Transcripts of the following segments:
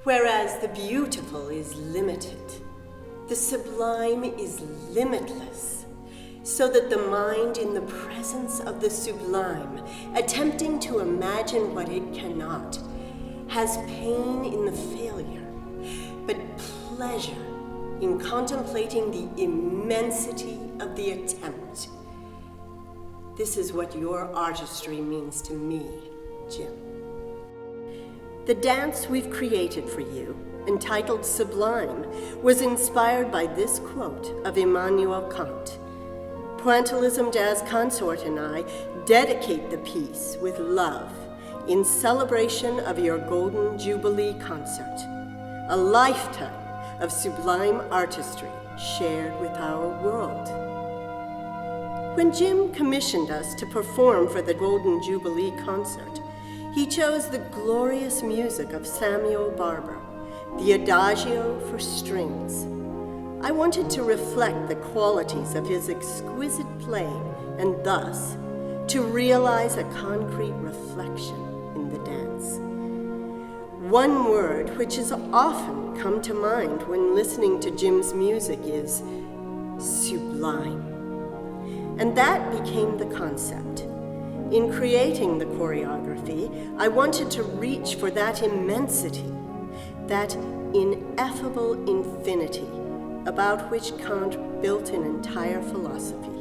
Whereas the beautiful is limited, the sublime is limitless, so that the mind in the presence of the sublime, attempting to imagine what it cannot, has pain in the failure, but pleasure in contemplating the immensity of the attempt. This is what your artistry means to me, Jim. The dance we've created for you, entitled Sublime, was inspired by this quote of Immanuel Kant. Pointillism Jazz Consort and I dedicate the piece with love in celebration of your Golden Jubilee concert, a lifetime of sublime artistry shared with our world. When Jim commissioned us to perform for the Golden Jubilee concert, he chose the glorious music of Samuel Barber, the Adagio for strings. I wanted to reflect the qualities of his exquisite playing and thus to realize a concrete reflection in the dance. One word which has often come to mind when listening to Jim's music is sublime. And that became the concept. In creating the choreography, I wanted to reach for that immensity, that ineffable infinity about which Kant built an entire philosophy.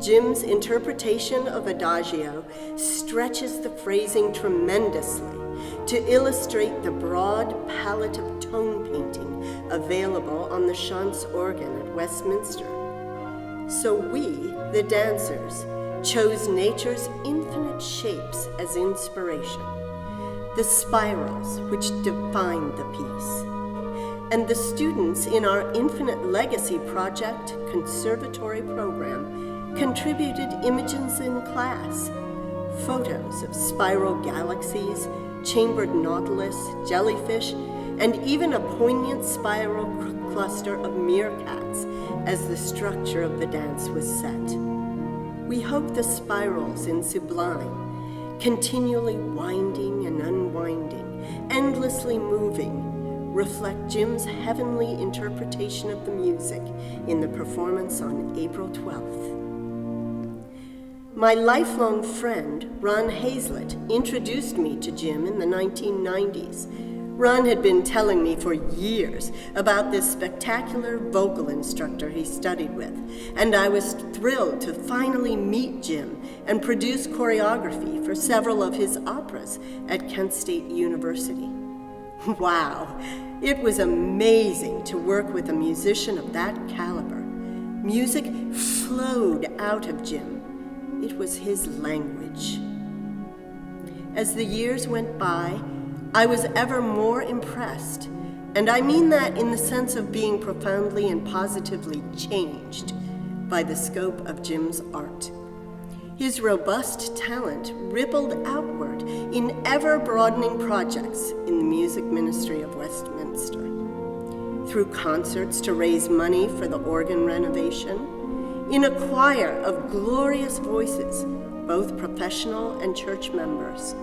Jim's interpretation of Adagio stretches the phrasing tremendously to illustrate the broad palette of tone painting available on the Chantz organ at Westminster. So we, the dancers, chose nature's infinite shapes as inspiration, the spirals which defined the piece. And the students in our Infinite Legacy Project conservatory program contributed images in class, photos of spiral galaxies, chambered nautilus, jellyfish, and even a poignant spiral cluster of meerkats as the structure of the dance was set. We hope the spirals in Sublime, continually winding and unwinding, endlessly moving, reflect Jim's heavenly interpretation of the music in the performance on April 12th. My lifelong friend, Ron Hazlett, introduced me to Jim in the 1990s. Ron had been telling me for years about this spectacular vocal instructor he studied with, and I was thrilled to finally meet Jim and produce choreography for several of his operas at Kent State University. Wow, it was amazing to work with a musician of that caliber. Music flowed out of Jim. It was his language. As the years went by, I was ever more impressed, and I mean that in the sense of being profoundly and positively changed by the scope of Jim's art. His robust talent rippled outward in ever-broadening projects in the music ministry of Westminster. Through concerts to raise money for the organ renovation, in a choir of glorious voices, both professional and church members,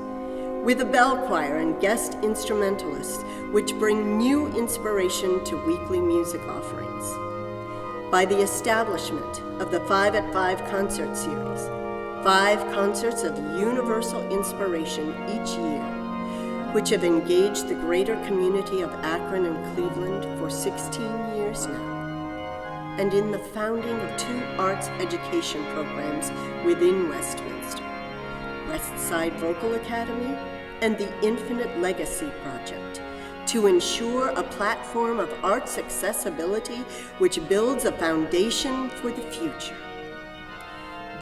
with a bell choir and guest instrumentalists which bring new inspiration to weekly music offerings. By the establishment of the 5 at 5 concert series, 5 concerts of universal inspiration each year, which have engaged the greater community of Akron and Cleveland for 16 years now, and in the founding of 2 arts education programs within Westminster, Westside Vocal Academy and the Infinite Legacy Project, to ensure a platform of arts accessibility which builds a foundation for the future.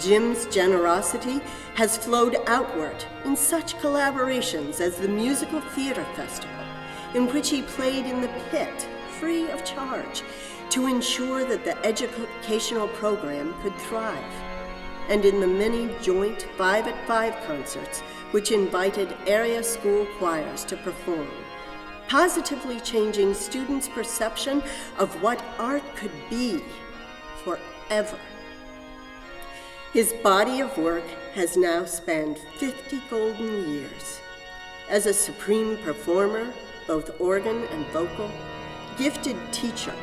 Jim's generosity has flowed outward in such collaborations as the Musical Theater Festival, in which he played in the pit, free of charge, to ensure that the educational program could thrive, and in the many joint 5 at 5 concerts which invited area school choirs to perform, positively changing students' perception of what art could be forever. His body of work has now spanned 50 golden years as a supreme performer, both organ and vocal, gifted teacher,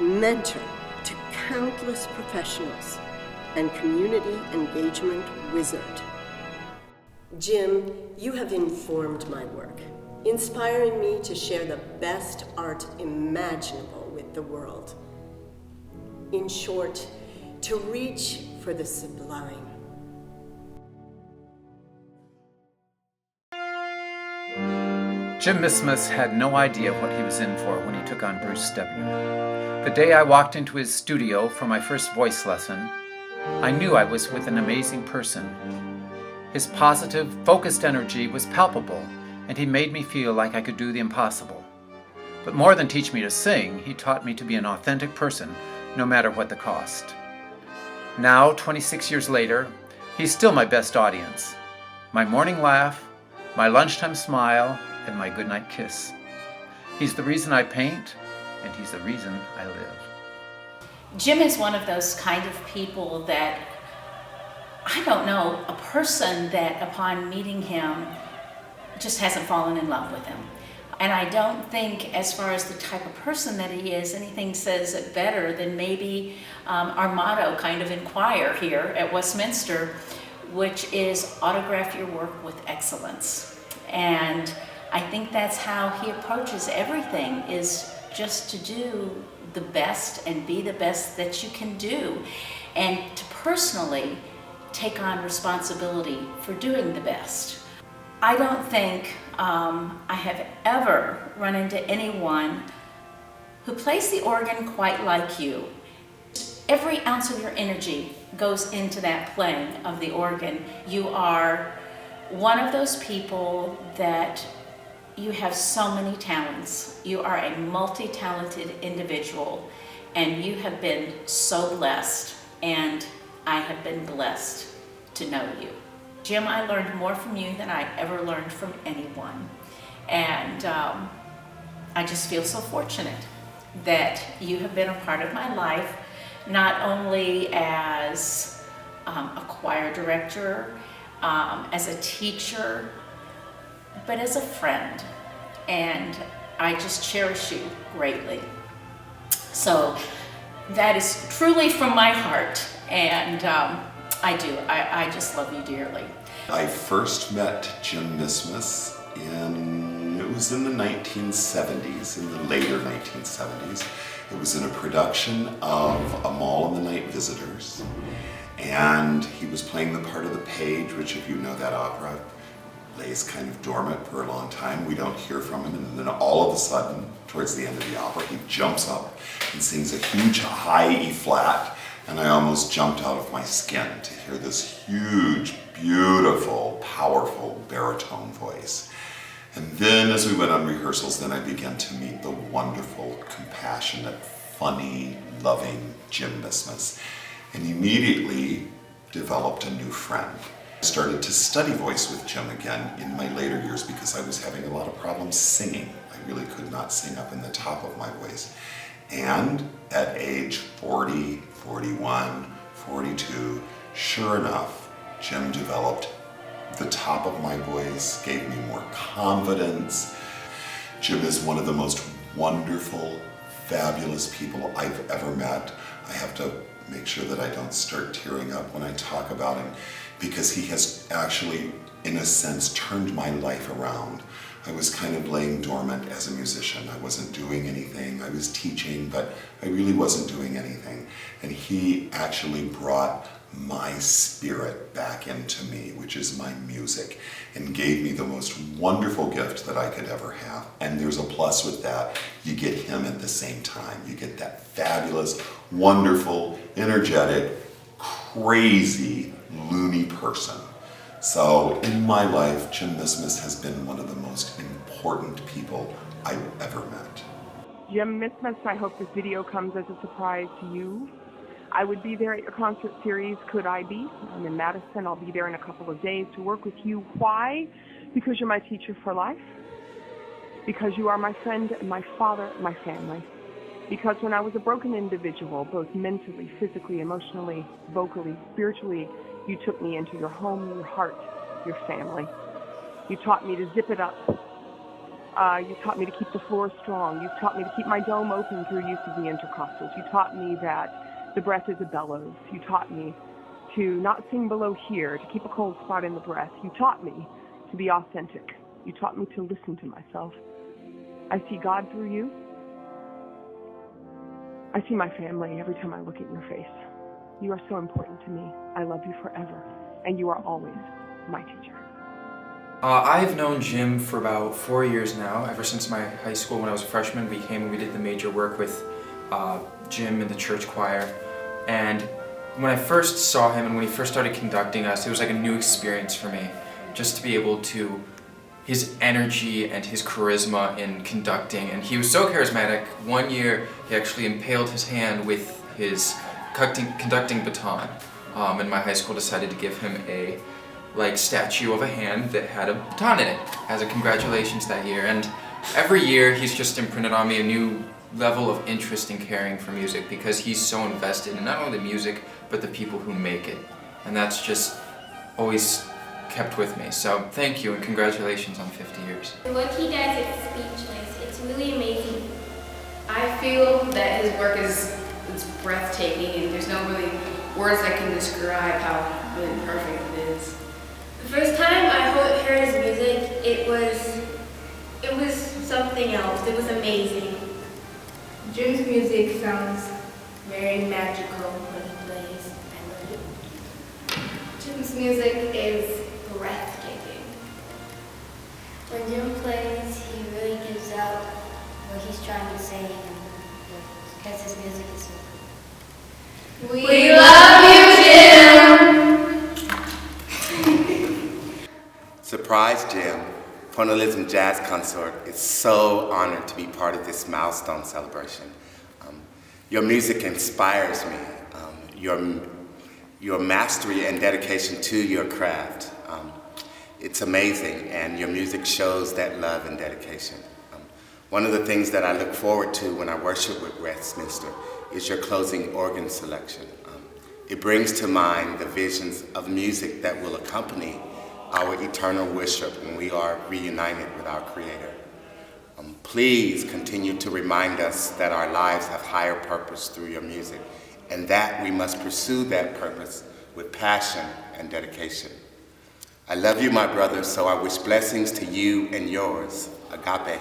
mentor to countless professionals, and community engagement wizard. Jim, you have informed my work, inspiring me to share the best art imaginable with the world. In short, to reach for the sublime. Jim Mismas had no idea what he was in for when he took on Bruce Stebner. The day I walked into his studio for my first voice lesson, I knew I was with an amazing person. His positive, focused energy was palpable, and he made me feel like I could do the impossible. But more than teach me to sing, he taught me to be an authentic person, no matter what the cost. Now, 26 years later, he's still my best audience. My morning laugh, my lunchtime smile, and my goodnight kiss. He's the reason I paint, and he's the reason I live. Jim is one of those kind of people that, I don't know, a person that upon meeting him just hasn't fallen in love with him. And I don't think, as far as the type of person that he is, anything says it better than maybe our motto kind of in choir here at Westminster, which is autograph your work with excellence. And I think that's how he approaches everything, is just to do the best and be the best that you can do, and to personally take on responsibility for doing the best. I don't think I have ever run into anyone who plays the organ quite like you. Every ounce of your energy goes into that playing of the organ. You are one of those people that you have so many talents. You are a multi-talented individual, and you have been so blessed, and I have been blessed to know you. Jim, I learned more from you than I ever learned from anyone. And I just feel so fortunate that you have been a part of my life, not only as a choir director, as a teacher, but as a friend. And I just cherish you greatly. So that is truly from my heart, and I just love you dearly. I first met Jim Mismas it was in the 1970s, in the later 1970s. It was in a production of A Mall and the Night Visitors, and he was playing the part of the page, which, if you know that opera, lays kind of dormant for a long time. We don't hear from him, and then all of a sudden, towards the end of the opera, he jumps up and sings a huge high E flat, and I almost jumped out of my skin to hear this huge, beautiful, powerful baritone voice. And then as we went on rehearsals, then I began to meet the wonderful, compassionate, funny, loving Jim Mismas, and immediately developed a new friend. I started to study voice with Jim again in my later years because I was having a lot of problems singing. I really could not sing up in the top of my voice. And at age 40, 41, 42, sure enough, Jim developed the top of my voice, gave me more confidence. Jim is one of the most wonderful, fabulous people I've ever met. I have to make sure that I don't start tearing up when I talk about him, because he has actually, in a sense, turned my life around. I was kind of laying dormant as a musician. I wasn't doing anything. I was teaching, but I really wasn't doing anything. And he actually brought my spirit back into me, which is my music, and gave me the most wonderful gift that I could ever have. And there's a plus with that. You get him at the same time. You get that fabulous, wonderful, energetic, crazy, loony person. So in my life, Jim Mismas has been one of the most important people I've ever met. Jim Mismas, I hope this video comes as a surprise to you. I would be there at your concert series, Could I Be? I'm in Madison. I'll be there in a couple of days to work with you. Why? Because you're my teacher for life. Because you are my friend, my father, my family. Because when I was a broken individual, both mentally, physically, emotionally, vocally, spiritually, you took me into your home, your heart, your family. You taught me to zip it up, You taught me to keep the floor strong. You've taught me to keep my dome open through use of the intercostals. You taught me that the breath is a bellows. You taught me to not sing below here, to keep a cold spot in the breath. You taught me to be authentic. You taught me to listen to myself. I see God through you. I see my family every time I look at your face. You are so important to me. I love you forever, and you are always my teacher. I've known Jim for about 4 years now, ever since my high school when I was a freshman. We did the major work with Jim in the church choir. And when I first saw him and when he first started conducting us, it was like a new experience for me. Just to be able to, his energy and his charisma in conducting, and he was so charismatic. One year he actually impaled his hand with his conducting baton, and my high school decided to give him a statue of a hand that had a baton in it as a congratulations that year. And every year he's just imprinted on me a new level of interest and caring for music, because he's so invested in not only the music but the people who make it, and that's just always kept with me. So thank you and congratulations on 50 years. What he does is speechless. It's really amazing. I feel that his work is breathtaking, and there's no really words that can describe how good and perfect it is. The first time I heard his music, it was something else. It was amazing. Jim's music sounds very magical when he plays. I love it. Jim's music is breathtaking. When Jim plays, he really gives out what he's trying to say, because his music is so cool. We love you, Jim! Surprise, Jim. Pointillism Jazz Consort is so honored to be part of this milestone celebration. Your music inspires me. Your mastery and dedication to your craft. It's amazing, and your music shows that love and dedication. One of the things that I look forward to when I worship with Westminster is your closing organ selection. It brings to mind the visions of music that will accompany our eternal worship when we are reunited with our Creator. Please continue to remind us that our lives have higher purpose through your music, and that we must pursue that purpose with passion and dedication. I love you, my brother, so I wish blessings to you and yours. Agape.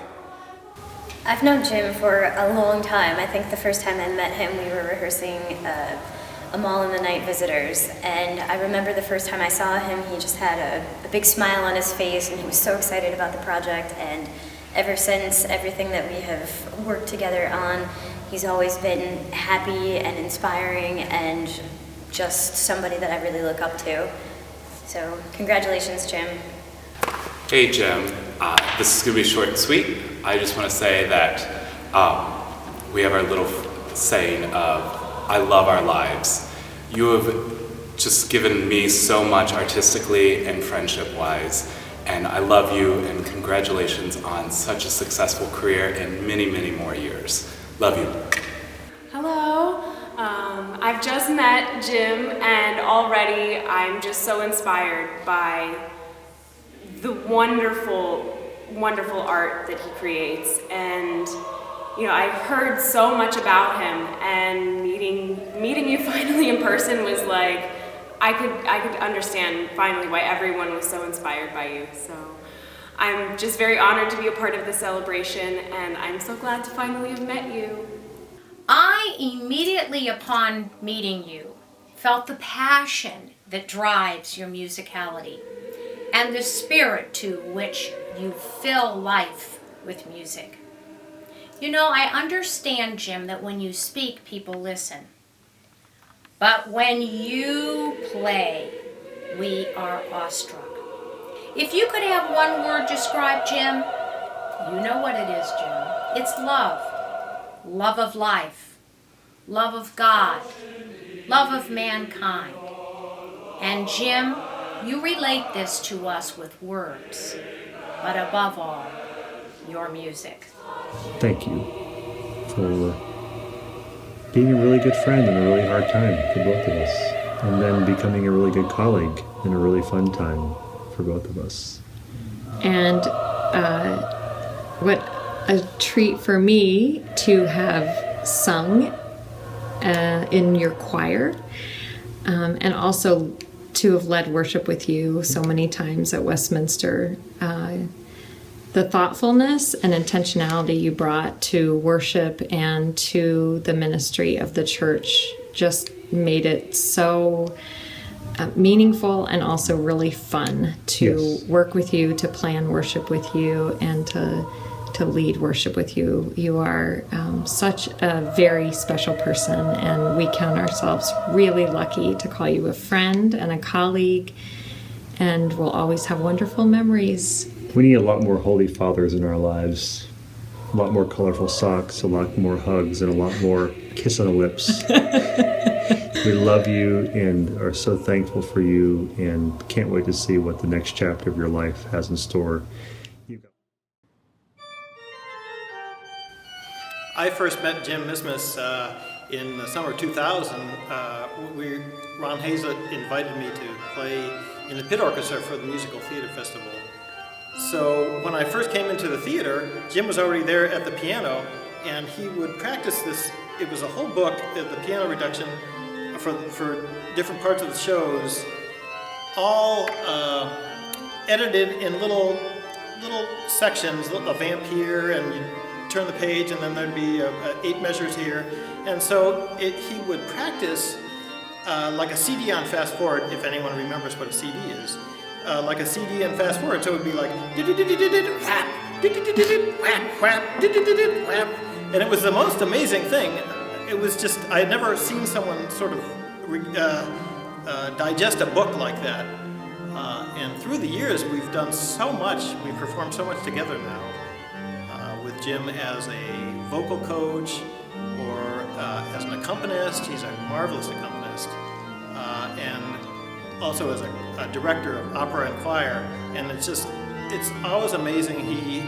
I've known Jim for a long time. I think the first time I met him, we were rehearsing a Mall in the Night Visitors, and I remember the first time I saw him, he just had a big smile on his face, and he was so excited about the project. And ever since, everything that we have worked together on, he's always been happy and inspiring and just somebody that I really look up to. So congratulations, Jim. Hey, Jim. This is going to be short and sweet. I just want to say that we have our little saying of, I love our lives. You have just given me so much artistically and friendship-wise, and I love you, and congratulations on such a successful career and many, many more years. Love you. Hello. I've just met Jim, and already I'm just so inspired by the wonderful, wonderful art that he creates. And I've heard so much about him, and meeting you finally in person was like, I could understand finally why everyone was so inspired by you. So I'm just very honored to be a part of the celebration, and I'm so glad to finally have met you. I immediately upon meeting you felt the passion that drives your musicality and the spirit to which you fill life with music. I understand, Jim, that when you speak, people listen. But when you play, we are awestruck. If you could have one word describe Jim, you know what it is, Jim. It's love. Love of life. Love of God. Love of mankind. And Jim, you relate this to us with words, but above all, your music. Thank you for being a really good friend in a really hard time for both of us, and then becoming a really good colleague in a really fun time for both of us. And what a treat for me to have sung in your choir, and also to have led worship with you so many times at Westminster. The thoughtfulness and intentionality you brought to worship and to the ministry of the church just made it so meaningful and also really fun to work with you, to plan worship with you, and to lead worship with you. You are such a very special person, and we count ourselves really lucky to call you a friend and a colleague, and we'll always have wonderful memories. We need a lot more holy fathers in our lives, a lot more colorful socks, a lot more hugs, and a lot more kiss on the lips. We love you and are so thankful for you, and can't wait to see what the next chapter of your life has in store. I first met Jim Mismas in the summer of 2000. Ron Hazlett invited me to play in the pit orchestra for the Musical Theater Festival. So when I first came into the theater, Jim was already there at the piano, and he would practice this. It was a whole book, the piano reduction, for different parts of the shows, all edited in little sections, a vamp here, and you turn the page, and then there'd be 8 measures here. And so he would practice like a CD on fast forward, if anyone remembers what a CD is. Like a CD and fast forward, so it would be like and it was the most amazing thing. It was just, I had never seen someone sort of digest a book like that. And through the years, we've done so much, we've performed so much together now, with Jim as a vocal coach or as an accompanist. He's a marvelous accompanist. And also as a director of opera and choir, and it's always amazing. He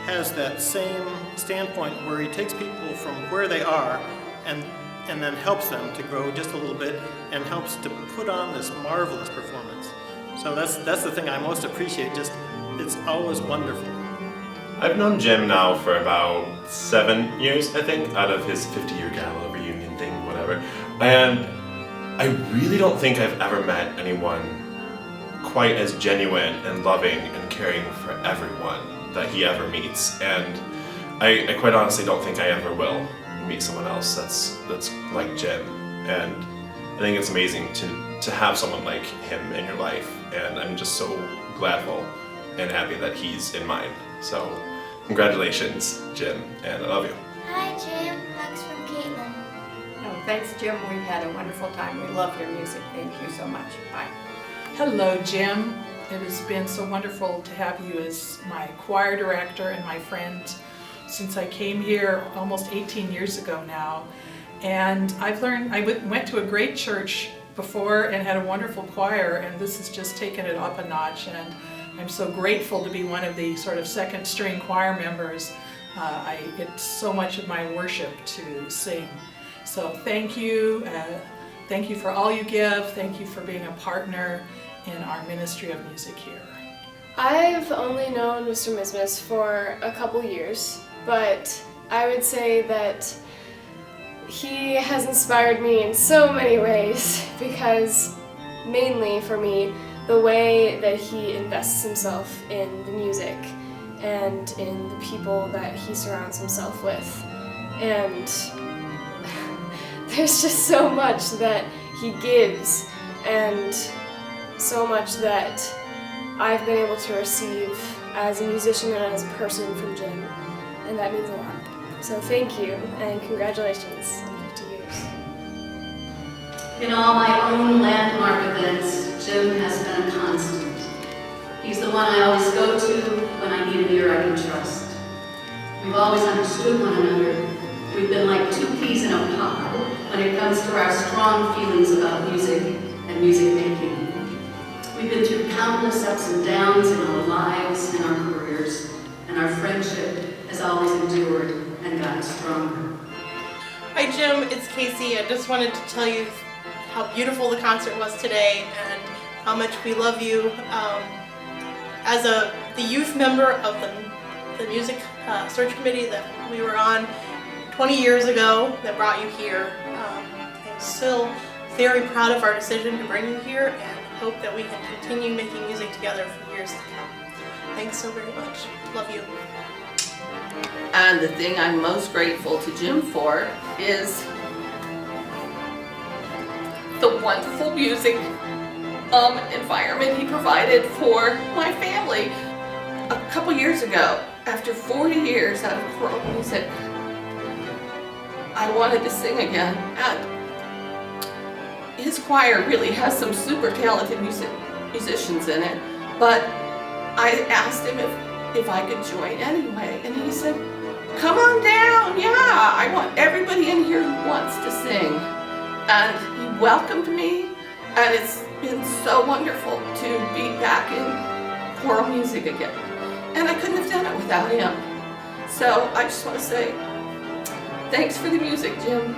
has that same standpoint where he takes people from where they are and then helps them to grow just a little bit and helps to put on this marvelous performance. So that's the thing I most appreciate. It's always wonderful. I've known Jim now for about 7 years, I think, out of his 50-year gala reunion thing, whatever. And I really don't think I've ever met anyone quite as genuine and loving and caring for everyone that he ever meets. And I quite honestly don't think I ever will meet someone else that's like Jim. And I think it's amazing to have someone like him in your life. And I'm just so gladful and happy that he's in mine. So congratulations, Jim, and I love you. Hi, Jim. Hugs from Caitlin. Thanks, Jim. We've had a wonderful time. We love your music. Thank you so much. Bye. Hello, Jim. It has been so wonderful to have you as my choir director and my friend since I came here almost 18 years ago now. And I've learned, I went to a great church before and had a wonderful choir, and this has just taken it up a notch. And I'm so grateful to be one of the sort of second string choir members. It's so much of my worship to sing. So thank you for all you give, thank you for being a partner in our ministry of music here. I've only known Mr. Mismas for a couple years, but I would say that he has inspired me in so many ways, because mainly for me, the way that he invests himself in the music and in the people that he surrounds himself with. And there's just so much that he gives, and so much that I've been able to receive as a musician and as a person from Jim, and that means a lot. So thank you, and congratulations on 50 years. In all my own landmark events, Jim has been a constant. He's the one I always go to when I need an ear I can trust. We've always understood one another. We've been like 2 peas in a pod when it comes to our strong feelings about music and music making. We've been through countless ups and downs in our lives and our careers, and our friendship has always endured and gotten stronger. Hi Jim, it's Casey. I just wanted to tell you how beautiful the concert was today and how much we love you. As the youth member of the the music search committee that we were on 20 years ago that brought you here. I'm still very proud of our decision to bring you here and hope that we can continue making music together for years to come. Thanks so very much. Love you. And the thing I'm most grateful to Jim for is the wonderful music environment he provided for my family. A couple years ago, after 40 years out of choral music, I wanted to sing again, and his choir really has some super talented musicians in it, but I asked him if I could join anyway, and he said, "Come on down, yeah, I want everybody in here who wants to sing." And he welcomed me, and it's been so wonderful to be back in choral music again. And I couldn't have done it without him. So I just want to say, thanks for the music, Jim.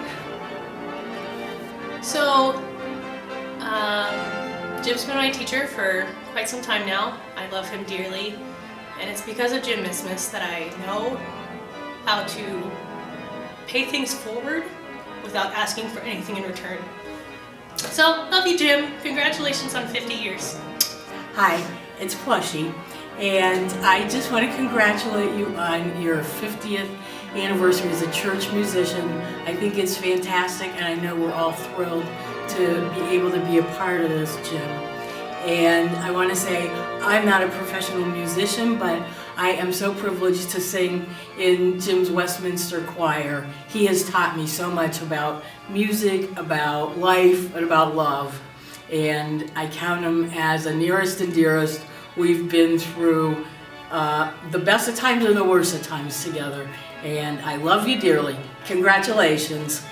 So, Jim's been my teacher for quite some time now. I love him dearly, and it's because of Jim Mismas that I know how to pay things forward without asking for anything in return. So, love you, Jim. Congratulations on 50 years. Hi, it's Plushy, and I just want to congratulate you on your 50th anniversary as a church musician. I think it's fantastic, and I know we're all thrilled to be able to be a part of this, Jim. And I want to say, I'm not a professional musician, but I am so privileged to sing in Jim's Westminster choir. He has taught me so much about music, about life, and about love. And I count him as a nearest and dearest. We've been through the best of times and the worst of times together. And I love you dearly. Congratulations.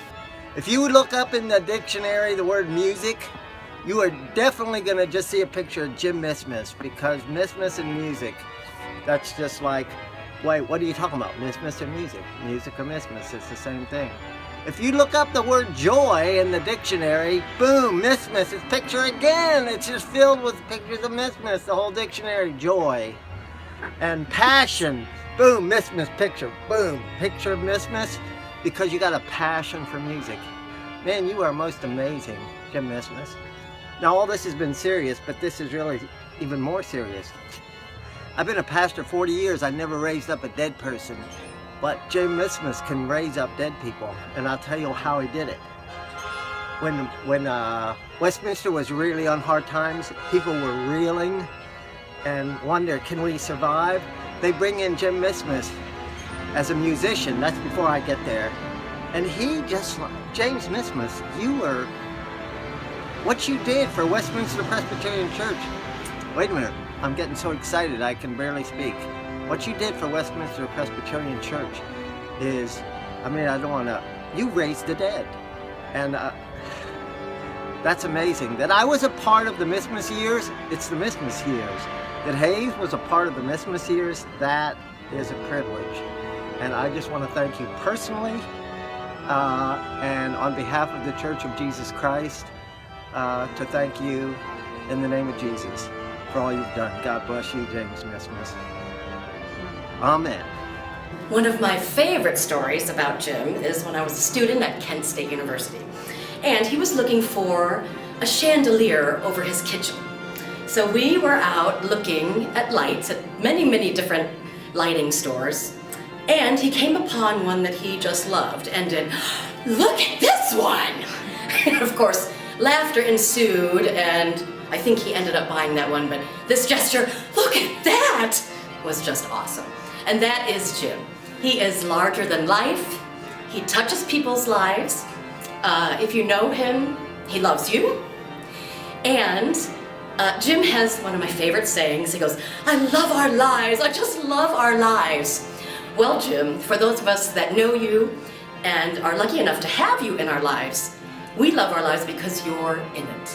If you would look up in the dictionary the word music, you are definitely going to just see a picture of Jim Mismas, because Mismas and music, that's just like, wait, what are you talking about? Mismas and music. Music or Mismas, it's the same thing. If you look up the word joy in the dictionary, boom, Mismas, it's picture again. It's just filled with pictures of Mismas, the whole dictionary, joy. And passion, boom, Mismas picture, boom, picture of Mismas, because you got a passion for music. Man, you are most amazing, Jim Mismas. Now all this has been serious, but this is really even more serious. I've been a pastor 40 years, I never raised up a dead person. But Jim Mismas can raise up dead people, and I'll tell you how he did it. When Westminster was really on hard times, people were reeling and wonder, can we survive? They bring in Jim Mismas as a musician. That's before I get there. And he just, James Mismas, what you did for Westminster Presbyterian Church. Wait a minute, I'm getting so excited I can barely speak. What you did for Westminster Presbyterian Church is, you raised the dead. And that's amazing. That I was a part of the Mismas years, it's the Mismas years. That Hayes was a part of the Mismas years, that is a privilege. And I just want to thank you personally, and on behalf of the Church of Jesus Christ, to thank you in the name of Jesus for all you've done. God bless you, James Mismas. Amen. One of my favorite stories about Jim is when I was a student at Kent State University, and he was looking for a chandelier over his kitchen. So we were out looking at lights at many, many different lighting stores, and he came upon one that he just loved and did, "Look at this one!" And of course, laughter ensued, and I think he ended up buying that one, but this gesture, "Look at that!" was just awesome. And that is Jim. He is larger than life. He touches people's lives. If you know him, he loves you. And Jim has one of my favorite sayings. He goes, "I love our lives. I just love our lives." Well, Jim, for those of us that know you and are lucky enough to have you in our lives, we love our lives because you're in it.